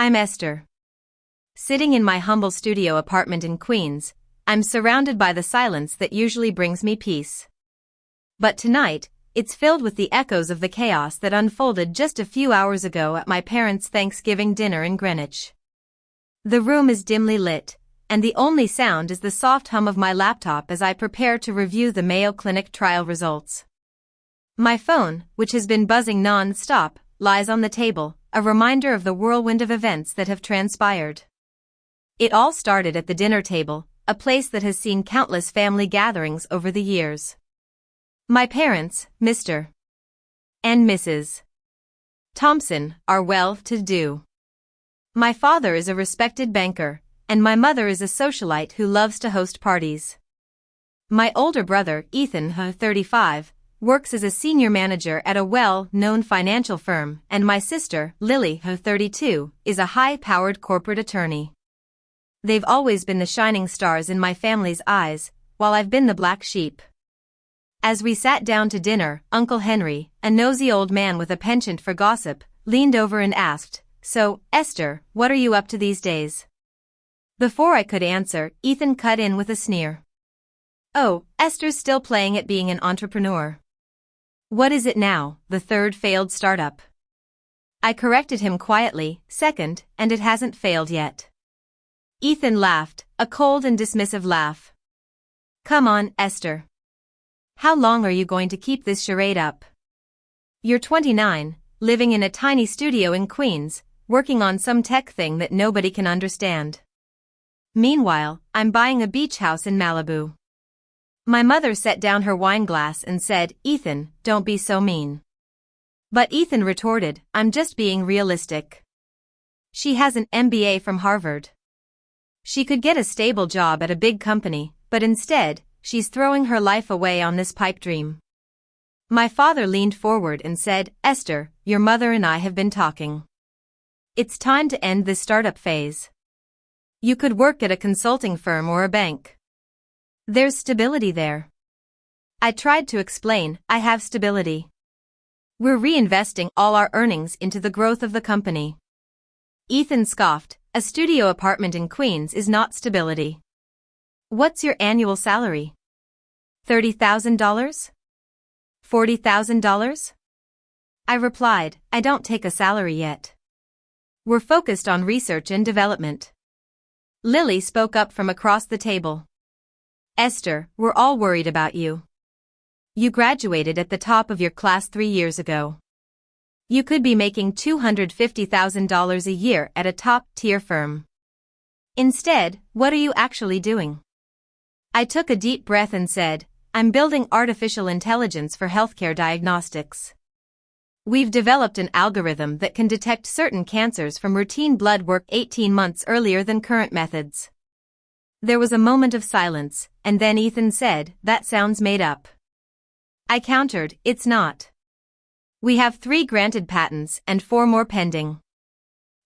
I'm Esther. Sitting in my humble studio apartment in Queens, I'm surrounded by the silence that usually brings me peace. But tonight, it's filled with the echoes of the chaos that unfolded just a few hours ago at my parents' Thanksgiving dinner in Greenwich. The room is dimly lit, and the only sound is the soft hum of my laptop as I prepare to review the Mayo Clinic trial results. My phone, which has been buzzing non-stop, lies on the table, a reminder of the whirlwind of events that have transpired. It all started at the dinner table, a place that has seen countless family gatherings over the years. My parents, Mr. and Mrs. Thompson, are well-to-do. My father is a respected banker, and my mother is a socialite who loves to host parties. My older brother, Ethan, 35, works as a senior manager at a well-known financial firm, and my sister, Lily, 32, is a high-powered corporate attorney. They've always been the shining stars in my family's eyes, while I've been the black sheep. As we sat down to dinner, Uncle Henry, a nosy old man with a penchant for gossip, leaned over and asked, "So, Esther, what are you up to these days?" Before I could answer, Ethan cut in with a sneer. "Oh, Esther's still playing at being an entrepreneur." "What is it now, the third failed startup?" I corrected him quietly, "Second, and it hasn't failed yet." Ethan laughed, a cold and dismissive laugh. "Come on, Esther. How long are you going to keep this charade up? You're 29, living in a tiny studio in Queens, working on some tech thing that nobody can understand. Meanwhile, I'm buying a beach house in Malibu." My mother set down her wine glass and said, "Ethan, don't be so mean." But Ethan retorted, "I'm just being realistic. She has an MBA from Harvard. She could get a stable job at a big company, but instead, she's throwing her life away on this pipe dream." My father leaned forward and said, "Esther, your mother and I have been talking. It's time to end this startup phase. You could work at a consulting firm or a bank. There's stability there." I tried to explain, "I have stability. We're reinvesting all our earnings into the growth of the company." Ethan scoffed, "A studio apartment in Queens is not stability. What's your annual salary? $30,000? $40,000? I replied, "I don't take a salary yet. We're focused on research and development." Lily spoke up from across the table. "Esther, we're all worried about you. You graduated at the top of your class 3 years ago. You could be making $250,000 a year at a top-tier firm. Instead, what are you actually doing?" I took a deep breath and said, "I'm building artificial intelligence for healthcare diagnostics. We've developed an algorithm that can detect certain cancers from routine blood work 18 months earlier than current methods." There was a moment of silence, and then Ethan said, "That sounds made up." I countered, "It's not. We have 3 granted patents and 4 more pending.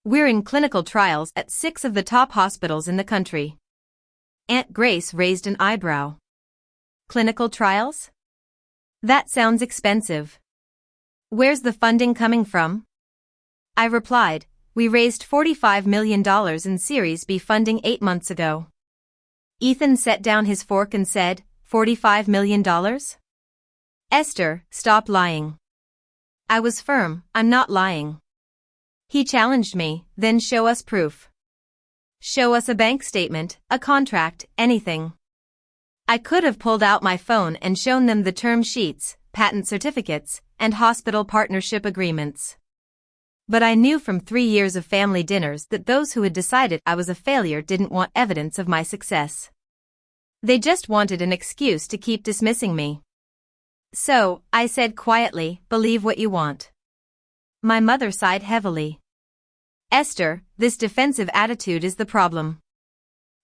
We're in clinical trials at 6 of the top hospitals in the country." Aunt Grace raised an eyebrow. "Clinical trials? That sounds expensive. Where's the funding coming from?" I replied, "We raised $45 million in Series B funding 8 months ago." Ethan set down his fork and said, $45 million? "Esther, stop lying." I was firm, "I'm not lying." He challenged me, "Then show us proof. Show us a bank statement, a contract, anything." I could have pulled out my phone and shown them the term sheets, patent certificates, and hospital partnership agreements. But I knew from 3 years of family dinners that those who had decided I was a failure didn't want evidence of my success. They just wanted an excuse to keep dismissing me. So, I said quietly, "Believe what you want." My mother sighed heavily. "Esther, this defensive attitude is the problem.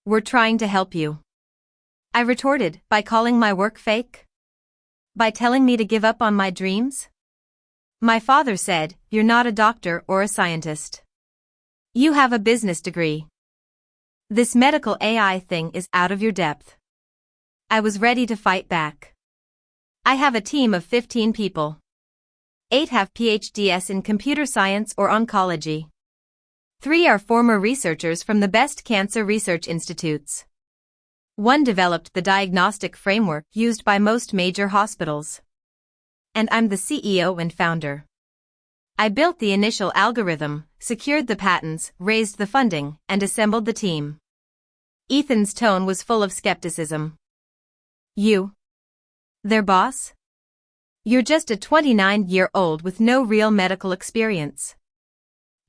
We're trying to help you." I retorted, "By calling my work fake? By telling me to give up on my dreams?" My father said, "You're not a doctor or a scientist. You have a business degree. This medical AI thing is out of your depth." I was ready to fight back. "I have a team of 15 people. 8 have PhDs in computer science or oncology. 3 are former researchers from the best cancer research institutes. 1 developed the diagnostic framework used by most major hospitals. And I'm the CEO and founder. I built the initial algorithm, secured the patents, raised the funding, and assembled the team. Ethan's tone was full of skepticism. You? Their boss? You're just a 29-year-old with no real medical experience.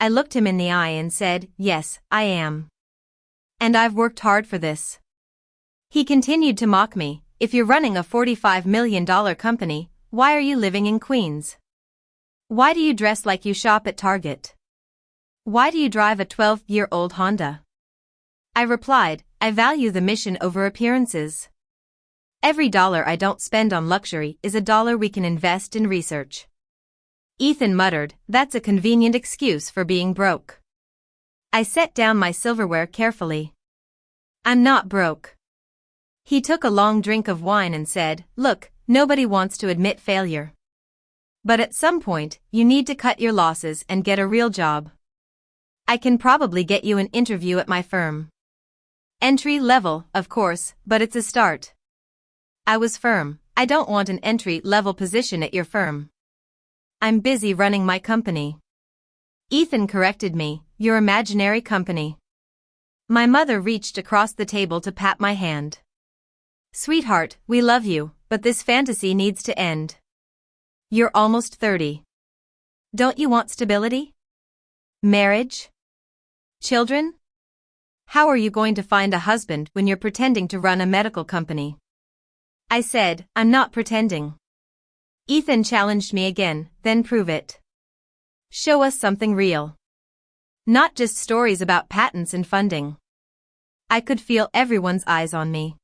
I looked him in the eye and said, yes, I am. And I've worked hard for this. He continued to mock me. If you're running a $45 million company, why are you living in Queens? Why do you dress like you shop at Target? Why do you drive a 12-year-old Honda? I replied, I value the mission over appearances. Every dollar I don't spend on luxury is a dollar we can invest in research. Ethan muttered, that's a convenient excuse for being broke. I set down my silverware carefully. I'm not broke. He took a long drink of wine and said, look, nobody wants to admit failure. But at some point, you need to cut your losses and get a real job. I can probably get you an interview at my firm. Entry level, of course, but it's a start. I was firm. I don't want an entry-level position at your firm. I'm busy running my company. Ethan corrected me, your imaginary company. My mother reached across the table to pat my hand. Sweetheart, we love you, but this fantasy needs to end. You're almost 30. Don't you want stability? Marriage? Children? How are you going to find a husband when you're pretending to run a medical company? I said, I'm not pretending. Ethan challenged me again, then prove it. Show us something real. Not just stories about patents and funding. I could feel everyone's eyes on me.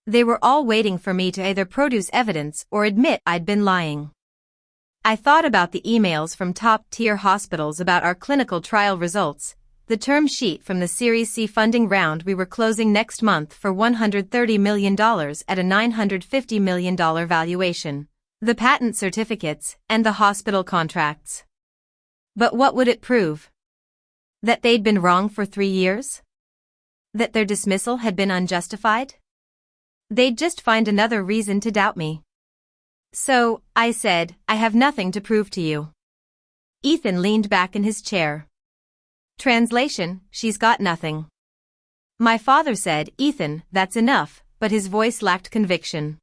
They were all waiting for me to either produce evidence or admit I'd been lying. I thought about the emails from top-tier hospitals about our clinical trial results, the term sheet from the Series C funding round we were closing next month for $130 million at a $950 million valuation, the patent certificates, and the hospital contracts. But what would it prove? That they'd been wrong for 3 years? That their dismissal had been unjustified? They'd just find another reason to doubt me. So, I said, I have nothing to prove to you. Ethan leaned back in his chair. Translation, she's got nothing. My father said, Ethan, that's enough, but his voice lacked conviction.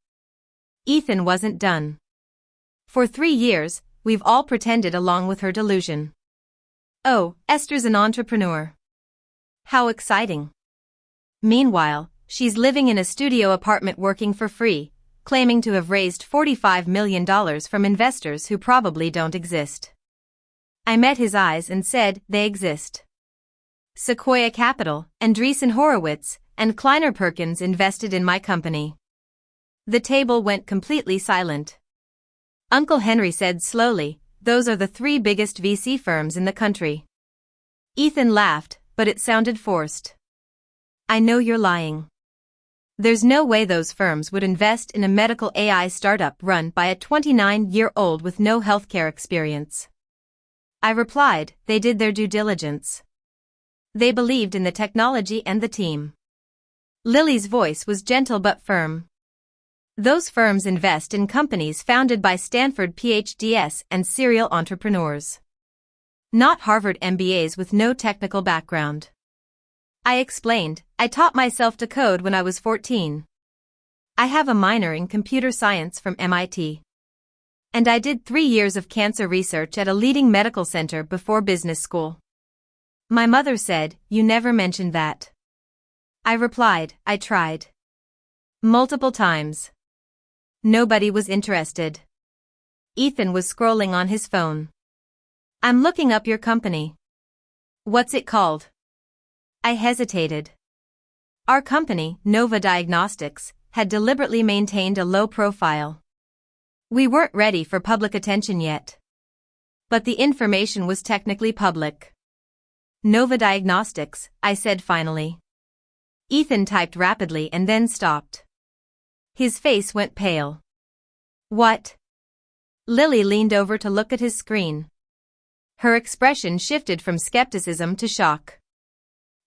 Ethan wasn't done. For 3 years, we've all pretended along with her delusion. Oh, Esther's an entrepreneur. How exciting. Meanwhile, she's living in a studio apartment working for free, claiming to have raised $45 million from investors who probably don't exist. I met his eyes and said, they exist. Sequoia Capital, Andreessen Horowitz, and Kleiner Perkins invested in my company. The table went completely silent. Uncle Henry said slowly, those are the 3 biggest VC firms in the country. Ethan laughed, but it sounded forced. I know you're lying. There's no way those firms would invest in a medical AI startup run by a 29-year-old with no healthcare experience. I replied, they did their due diligence. They believed in the technology and the team. Lily's voice was gentle but firm. Those firms invest in companies founded by Stanford PhDs and serial entrepreneurs. Not Harvard MBAs with no technical background. I explained, I taught myself to code when I was 14. I have a minor in computer science from MIT. And I did 3 years of cancer research at a leading medical center before business school. My mother said, you never mentioned that. I replied, I tried. Multiple times. Nobody was interested. Ethan was scrolling on his phone. I'm looking up your company. What's it called? I hesitated. Our company, Nova Diagnostics, had deliberately maintained a low profile. We weren't ready for public attention yet. But the information was technically public. Nova Diagnostics, I said finally. Ethan typed rapidly and then stopped. His face went pale. What? Lily leaned over to look at his screen. Her expression shifted from skepticism to shock.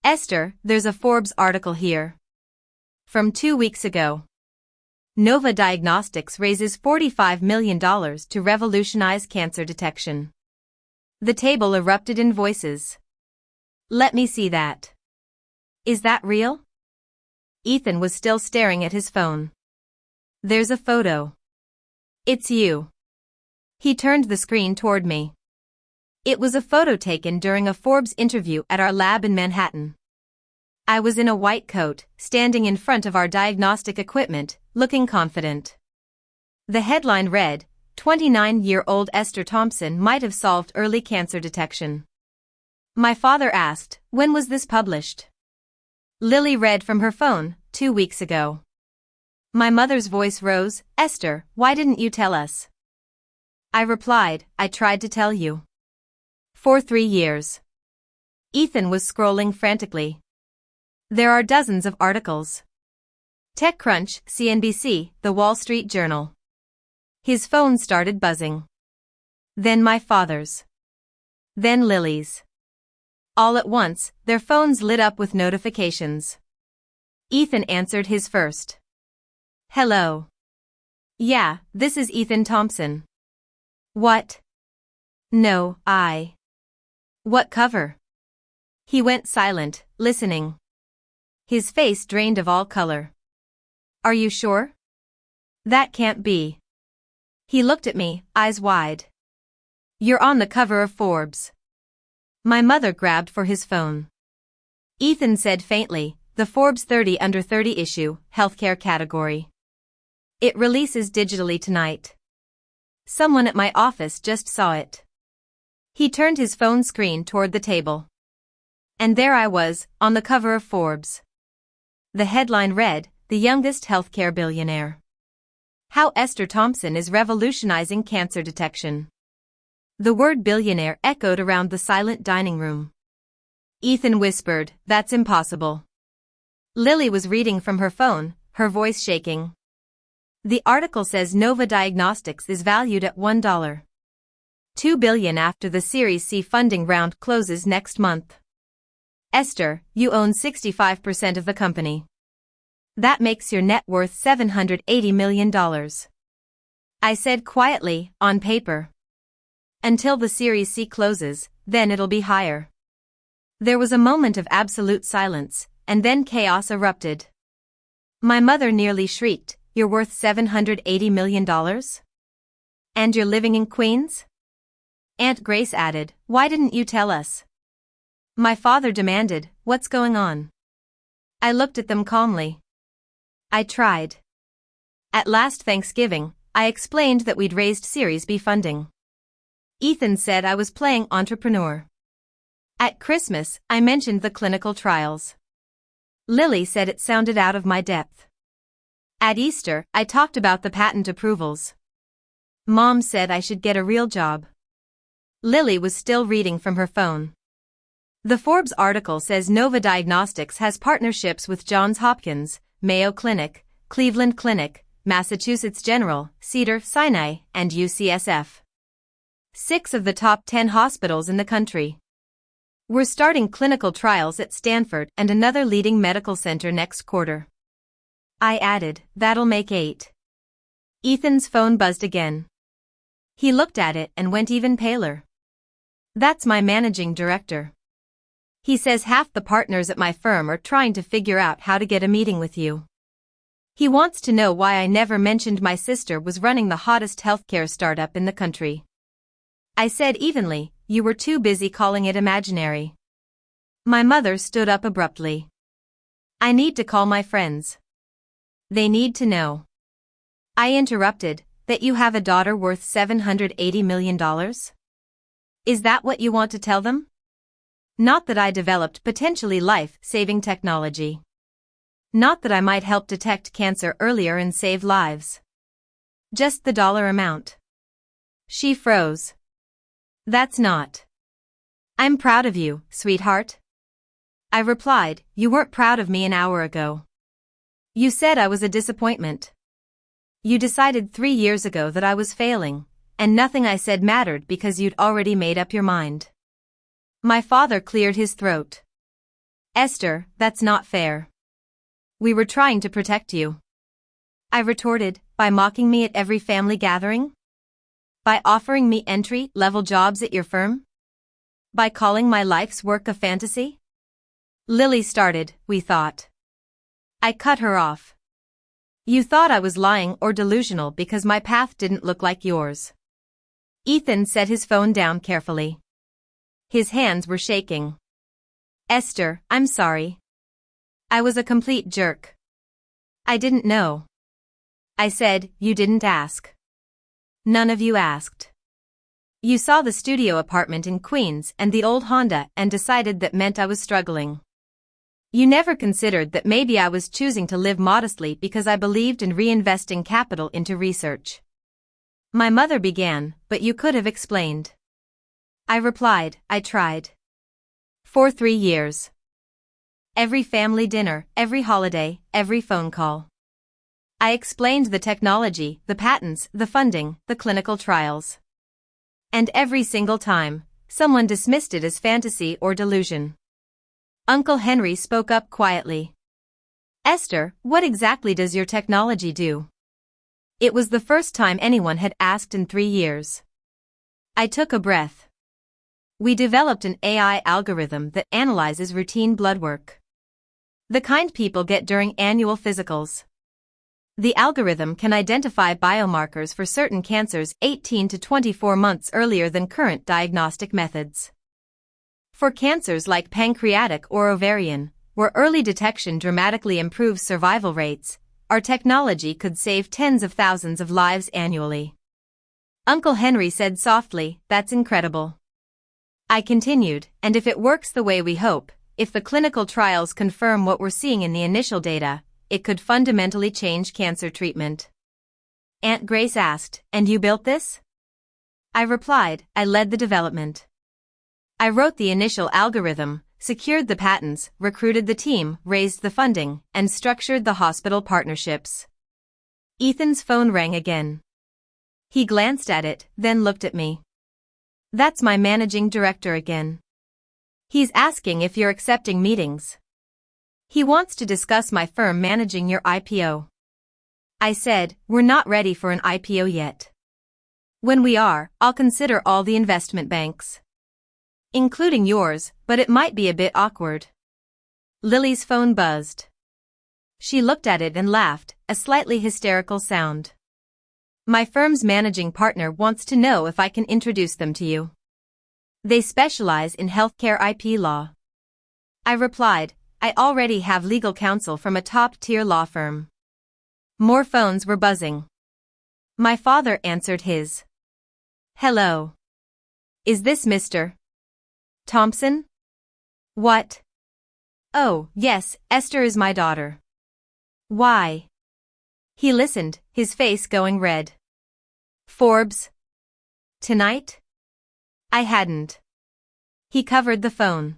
Esther, there's a Forbes article here. From 2 weeks ago. Nova Diagnostics raises $45 million to revolutionize cancer detection. The table erupted in voices. Let me see that. Is that real? Ethan was still staring at his phone. There's a photo. It's you. He turned the screen toward me. It was a photo taken during a Forbes interview at our lab in Manhattan. I was in a white coat, standing in front of our diagnostic equipment, looking confident. The headline read, 29-year-old Esther Thompson might have solved early cancer detection. My father asked, when was this published? Lily read from her phone, 2 weeks ago. My mother's voice rose, Esther, why didn't you tell us? I replied, I tried to tell you. For 3 years. Ethan was scrolling frantically. There are dozens of articles. TechCrunch, CNBC, The Wall Street Journal. His phone started buzzing. Then my father's. Then Lily's. All at once, their phones lit up with notifications. Ethan answered his first. Hello. Yeah, this is Ethan Thompson. What? No, I. What cover? He went silent, listening. His face drained of all color. Are you sure? That can't be. He looked at me, eyes wide. You're on the cover of Forbes. My mother grabbed for his phone. Ethan said faintly, the Forbes 30 under 30 issue, healthcare category. It releases digitally tonight. Someone at my office just saw it. He turned his phone screen toward the table. And there I was, on the cover of Forbes. The headline read, The Youngest Healthcare Billionaire. How Esther Thompson is revolutionizing cancer detection. The word billionaire echoed around the silent dining room. Ethan whispered, that's impossible. Lily was reading from her phone, her voice shaking. The article says Nova Diagnostics is valued at $1.2 billion after the Series C funding round closes next month. Esther, you own 65% of the company. That makes your net worth $780 million. I said quietly, on paper. Until the Series C closes, then it'll be higher. There was a moment of absolute silence, and then chaos erupted. My mother nearly shrieked, you're worth $780 million? And you're living in Queens? Aunt Grace added, why didn't you tell us? My father demanded, what's going on? I looked at them calmly. I tried. At last Thanksgiving, I explained that we'd raised Series B funding. Ethan said I was playing entrepreneur. At Christmas, I mentioned the clinical trials. Lily said it sounded out of my depth. At Easter, I talked about the patent approvals. Mom said I should get a real job. Lily was still reading from her phone. The Forbes article says Nova Diagnostics has partnerships with Johns Hopkins, Mayo Clinic, Cleveland Clinic, Massachusetts General, Cedars-Sinai, and UCSF. 6 of the top 10 hospitals in the country. We're starting clinical trials at Stanford and another leading medical center next quarter. I added, that'll make 8. Ethan's phone buzzed again. He looked at it and went even paler. That's my managing director. He says half the partners at my firm are trying to figure out how to get a meeting with you. He wants to know why I never mentioned my sister was running the hottest healthcare startup in the country. I said evenly, you were too busy calling it imaginary. My mother stood up abruptly. I need to call my friends. They need to know. I interrupted, that you have a daughter worth $780 million? Is that what you want to tell them? Not that I developed potentially life-saving technology. Not that I might help detect cancer earlier and save lives. Just the dollar amount. She froze. That's not. I'm proud of you, sweetheart. I replied, you weren't proud of me an hour ago. You said I was a disappointment. You decided 3 years ago that I was failing, and nothing I said mattered because you'd already made up your mind. My father cleared his throat. Esther, that's not fair. We were trying to protect you. I retorted, by mocking me at every family gathering? By offering me entry-level jobs at your firm? By calling my life's work a fantasy? Lily started, we thought. I cut her off. You thought I was lying or delusional because my path didn't look like yours. Ethan set his phone down carefully. His hands were shaking. Esther, I'm sorry. I was a complete jerk. I didn't know. I said, you didn't ask. None of you asked. You saw the studio apartment in Queens and the old Honda and decided that meant I was struggling. You never considered that maybe I was choosing to live modestly because I believed in reinvesting capital into research. My mother began, but you could have explained. I replied, I tried. For 3 years. Every family dinner, every holiday, every phone call. I explained the technology, the patents, the funding, the clinical trials. And every single time, someone dismissed it as fantasy or delusion. Uncle Henry spoke up quietly. Esther, what exactly does your technology do? It was the first time anyone had asked in 3 years. I took a breath. We developed an AI algorithm that analyzes routine blood work. The kind people get during annual physicals. The algorithm can identify biomarkers for certain cancers 18 to 24 months earlier than current diagnostic methods. For cancers like pancreatic or ovarian, where early detection dramatically improves survival rates, our technology could save tens of thousands of lives annually. Uncle Henry said softly, that's incredible. I continued, and if it works the way we hope, if the clinical trials confirm what we're seeing in the initial data, it could fundamentally change cancer treatment. Aunt Grace asked, and you built this? I replied, I led the development. I wrote the initial algorithm, secured the patents, recruited the team, raised the funding, and structured the hospital partnerships. Ethan's phone rang again. He glanced at it, then looked at me. That's my managing director again. He's asking if you're accepting meetings. He wants to discuss my firm managing your IPO. I said, we're not ready for an IPO yet. When we are, I'll consider all the investment banks. Including yours, but it might be a bit awkward. Lily's phone buzzed. She looked at it and laughed, a slightly hysterical sound. My firm's managing partner wants to know if I can introduce them to you. They specialize in healthcare IP law. I replied, I already have legal counsel from a top-tier law firm. More phones were buzzing. My father answered his. Hello. Is this Mr. Thompson? What? Oh, yes, Esther is my daughter. Why? He listened, his face going red. Forbes? Tonight? I hadn't. He covered the phone.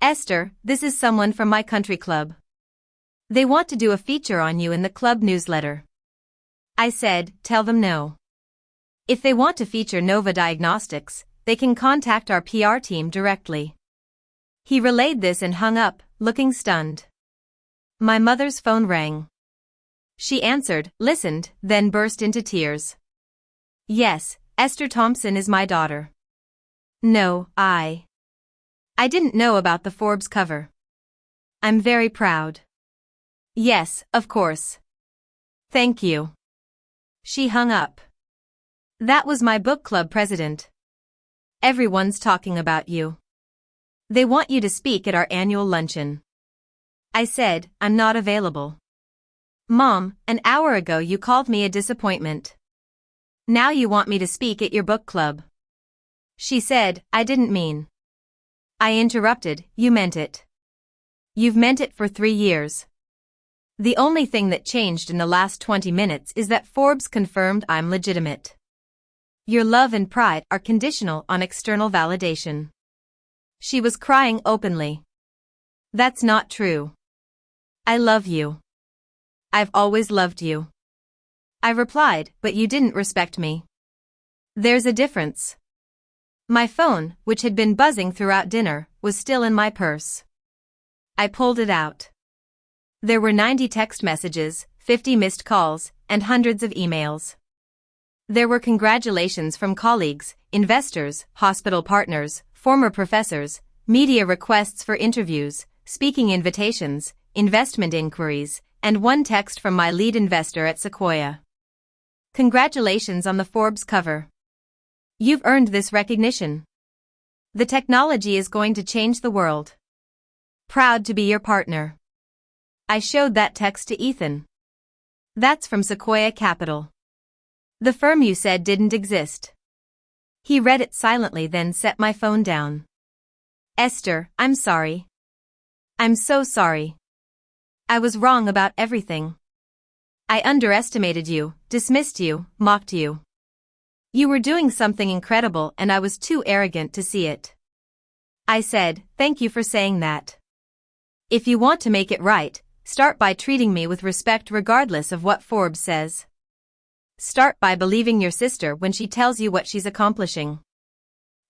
Esther, this is someone from my country club. They want to do a feature on you in the club newsletter. I said, tell them no. If they want to feature Nova Diagnostics, they can contact our PR team directly. He relayed this and hung up, looking stunned. My mother's phone rang. She answered, listened, then burst into tears. Yes, Esther Thompson is my daughter. No, I didn't know about the Forbes cover. I'm very proud. Yes, of course. Thank you. She hung up. That was my book club president. Everyone's talking about you. They want you to speak at our annual luncheon. I said, I'm not available. Mom, an hour ago you called me a disappointment. Now you want me to speak at your book club. She said, I didn't mean. I interrupted, you meant it. You've meant it for 3 years. The only thing that changed in the last 20 minutes is that Forbes confirmed I'm legitimate. Your love and pride are conditional on external validation. She was crying openly. That's not true. I love you. I've always loved you. I replied, but you didn't respect me. There's a difference. My phone, which had been buzzing throughout dinner, was still in my purse. I pulled it out. There were 90 text messages, 50 missed calls, and hundreds of emails. There were congratulations from colleagues, investors, hospital partners, former professors, media requests for interviews, speaking invitations, investment inquiries, and one text from my lead investor at Sequoia. Congratulations on the Forbes cover. You've earned this recognition. The technology is going to change the world. Proud to be your partner. I showed that text to Ethan. That's from Sequoia Capital. The firm you said didn't exist. He read it silently, then set my phone down. Esther, I'm sorry. I'm so sorry. I was wrong about everything. I underestimated you, dismissed you, mocked you. You were doing something incredible and I was too arrogant to see it. I said, thank you for saying that. If you want to make it right, start by treating me with respect regardless of what Forbes says. Start by believing your sister when she tells you what she's accomplishing.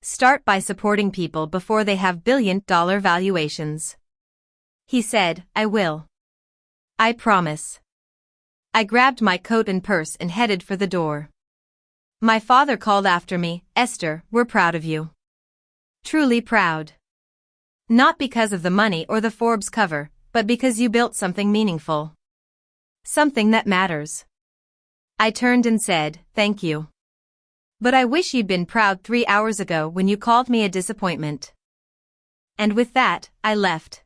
Start by supporting people before they have billion-dollar valuations. He said, I will. I promise. I grabbed my coat and purse and headed for the door. My father called after me, Esther, we're proud of you. Truly proud. Not because of the money or the Forbes cover, but because you built something meaningful. Something that matters. I turned and said, thank you. But I wish you'd been proud 3 hours ago when you called me a disappointment. And with that, I left.